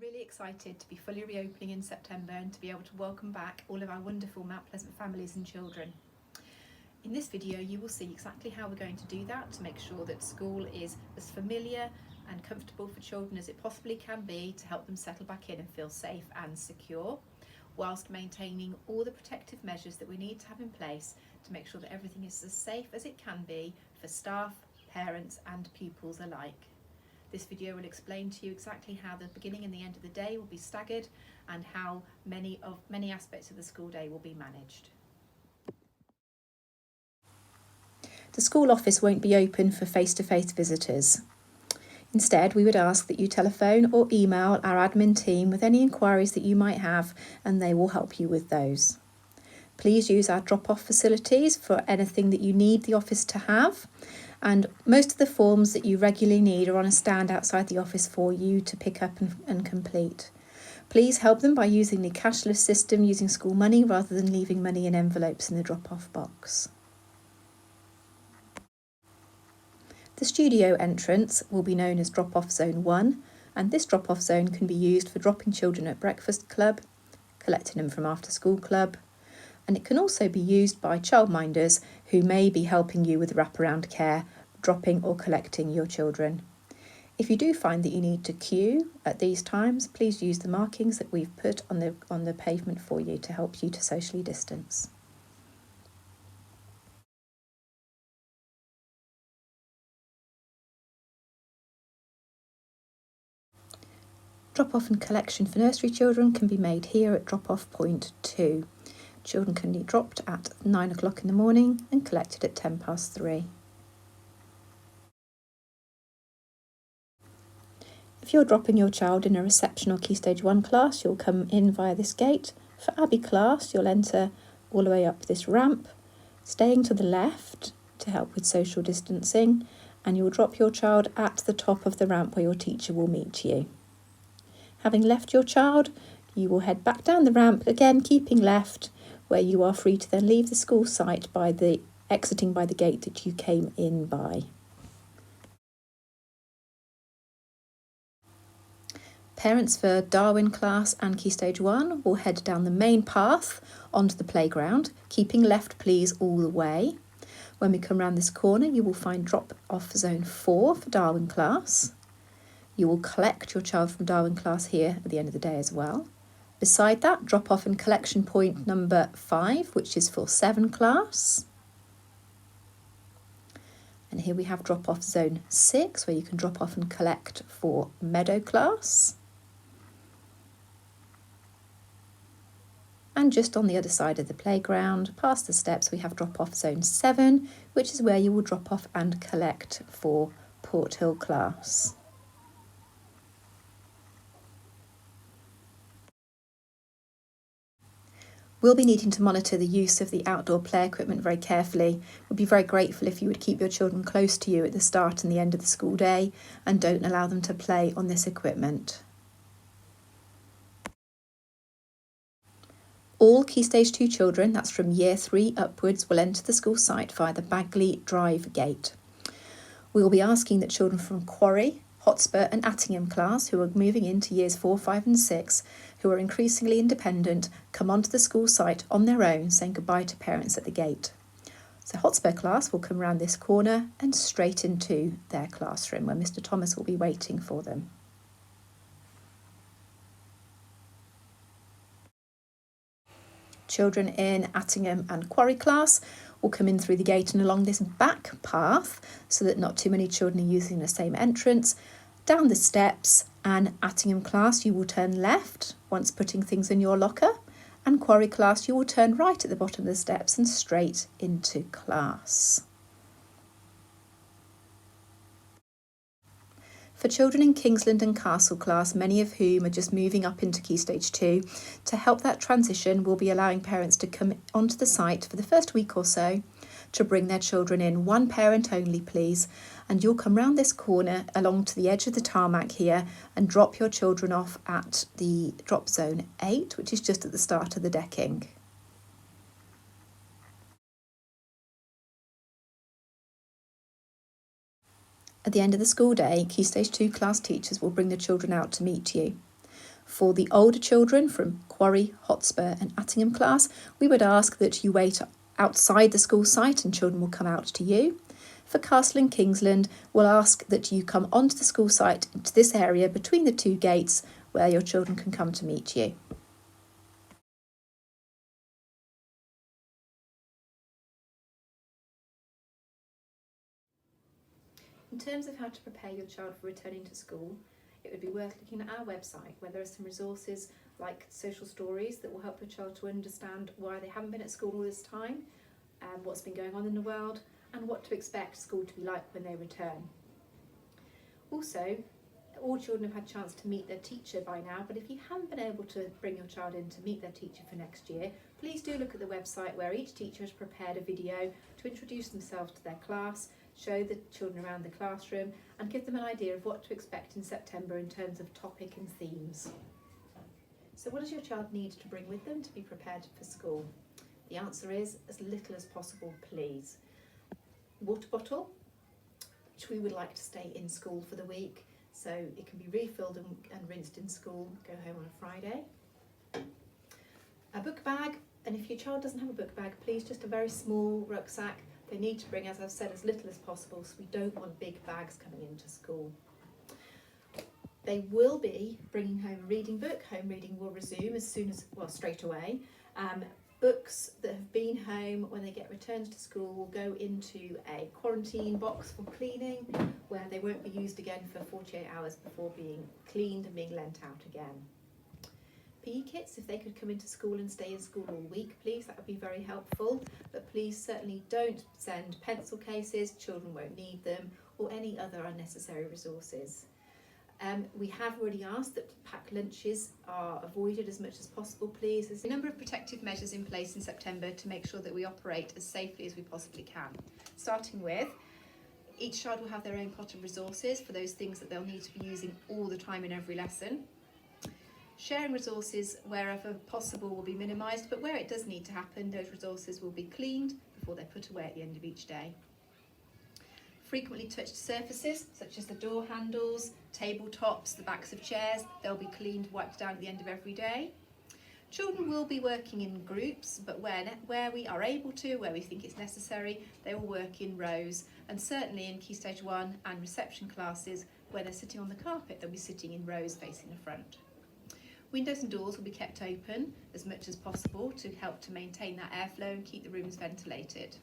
really excited to be fully reopening in September and to be able to welcome back all of our wonderful Mount Pleasant families and children. In this video you will see exactly how we're going to do that to make sure that school is as familiar and comfortable for children as it possibly can be to help them settle back in and feel safe and secure, whilst maintaining all the protective measures that we need to have in place to make sure that everything is as safe as it can be for staff, parents and pupils alike. This video will explain to you exactly how the beginning and the end of the day will be staggered and how many aspects of the school day will be managed. The school office won't be open for face-to-face visitors. Instead, we would ask that you telephone or email our admin team with any inquiries that you might have, and they will help you with those. Please use our drop-off facilities for anything that you need the office to have, and most of the forms that you regularly need are on a stand outside the office for you to pick up and complete. Please help them by using the cashless system using school money rather than leaving money in envelopes in the drop-off box. The studio entrance will be known as drop-off zone 1, and this drop-off zone can be used for dropping children at breakfast club, collecting them from after school club, and it can also be used by childminders who may be helping you with wraparound care, dropping or collecting your children. If you do find that you need to queue at these times, please use the markings that we've put on the pavement for you to help you to socially distance. Drop-off and collection for nursery children can be made here at drop-off point 2. Children can be dropped at 9 o'clock in the morning and collected at 3:10. If you're dropping your child in a reception or Key Stage 1 class, you'll come in via this gate. For Abbey class, you'll enter all the way up this ramp, staying to the left to help with social distancing, and you'll drop your child at the top of the ramp where your teacher will meet you. Having left your child, you will head back down the ramp, again keeping left, where you are free to then leave the school site exiting by the gate that you came in by. Parents for Darwin class and Key Stage 1 will head down the main path onto the playground, keeping left please all the way. When we come round this corner, you will find drop-off zone 4 for Darwin class. You will collect your child from Darwin class here at the end of the day as well. Beside that, drop-off and collection point number 5, which is for 7 class. And here we have drop-off zone 6, where you can drop off and collect for Meadow class. And just on the other side of the playground, past the steps, we have drop-off zone 7, which is where you will drop off and collect for Port Hill class. We'll be needing to monitor the use of the outdoor play equipment very carefully. We'd be very grateful if you would keep your children close to you at the start and the end of the school day and don't allow them to play on this equipment. All Key Stage 2 children, that's from Year 3 upwards, will enter the school site via the Bagley Drive gate. We will be asking that children from Quarry, Hotspur and Attingham class who are moving into years 4, 5 and 6, who are increasingly independent, come onto the school site on their own, saying goodbye to parents at the gate. So Hotspur class will come round this corner and straight into their classroom where Mr. Thomas will be waiting for them. Children in Attingham and Quarry class will come in through the gate and along this back path so that not too many children are using the same entrance. Down the steps, and Attingham class you will turn left once putting things in your locker, and Quarry class you will turn right at the bottom of the steps and straight into class. For children in Kingsland and Castle class, many of whom are just moving up into Key Stage 2, to help that transition, we'll be allowing parents to come onto the site for the first week or so to bring their children in. One parent only, please, and you'll come round this corner along to the edge of the tarmac here and drop your children off at the drop zone 8, which is just at the start of the decking. At the end of the school day, Key Stage 2 class teachers will bring the children out to meet you. For the older children from Quarry, Hotspur and Attingham class, we would ask that you wait outside the school site and children will come out to you. For Castle and Kingsland, we'll ask that you come onto the school site into this area between the two gates where your children can come to meet you. In terms of how to prepare your child for returning to school, it would be worth looking at our website where there are some resources like social stories that will help your child to understand why they haven't been at school all this time, what's been going on in the world, and what to expect school to be like when they return. Also, all children have had a chance to meet their teacher by now, but if you haven't been able to bring your child in to meet their teacher for next year, please do look at the website where each teacher has prepared a video to introduce themselves to their class, show the children around the classroom and give them an idea of what to expect in September in terms of topic and themes. So what does your child need to bring with them to be prepared for school? The answer is as little as possible, please. Water bottle, which we would like to stay in school for the week, so it can be refilled and rinsed in school, go home on a Friday. A book bag, and if your child doesn't have a book bag, please just a very small rucksack. They need to bring, as I've said, as little as possible, so we don't want big bags coming into school. They will be bringing home a reading book. Home reading will resume as soon as, well, straight away. Books that have been home when they get returned to school will go into a quarantine box for cleaning, where they won't be used again for 48 hours before being cleaned and being lent out again. PE kits, if they could come into school and stay in school all week, please, that would be very helpful. But please certainly don't send pencil cases, children won't need them, or any other unnecessary resources. We have already asked that packed lunches are avoided as much as possible, please. There's a number of protective measures in place in September to make sure that we operate as safely as we possibly can. Starting with, each child will have their own pot of resources for those things that they'll need to be using all the time in every lesson. Sharing resources wherever possible will be minimised, but where it does need to happen, those resources will be cleaned before they're put away at the end of each day. Frequently touched surfaces, such as the door handles, tabletops, the backs of chairs, they'll be cleaned, wiped down at the end of every day. Children will be working in groups, but where we are able to, where we think it's necessary, they will work in rows, and certainly in Key Stage 1 and reception classes, where they're sitting on the carpet, they'll be sitting in rows facing the front. Windows and doors will be kept open as much as possible to help to maintain that airflow and keep the rooms ventilated.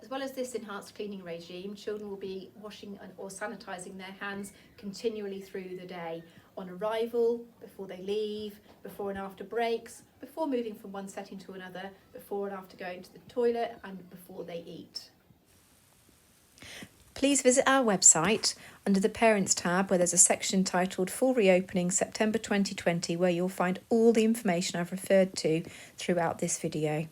As well as this enhanced cleaning regime, children will be washing or sanitising their hands continually through the day, on arrival, before they leave, before and after breaks, before moving from one setting to another, before and after going to the toilet, and before they eat. Please visit our website under the Parents tab, where there's a section titled Full Reopening September 2020, where you'll find all the information I've referred to throughout this video.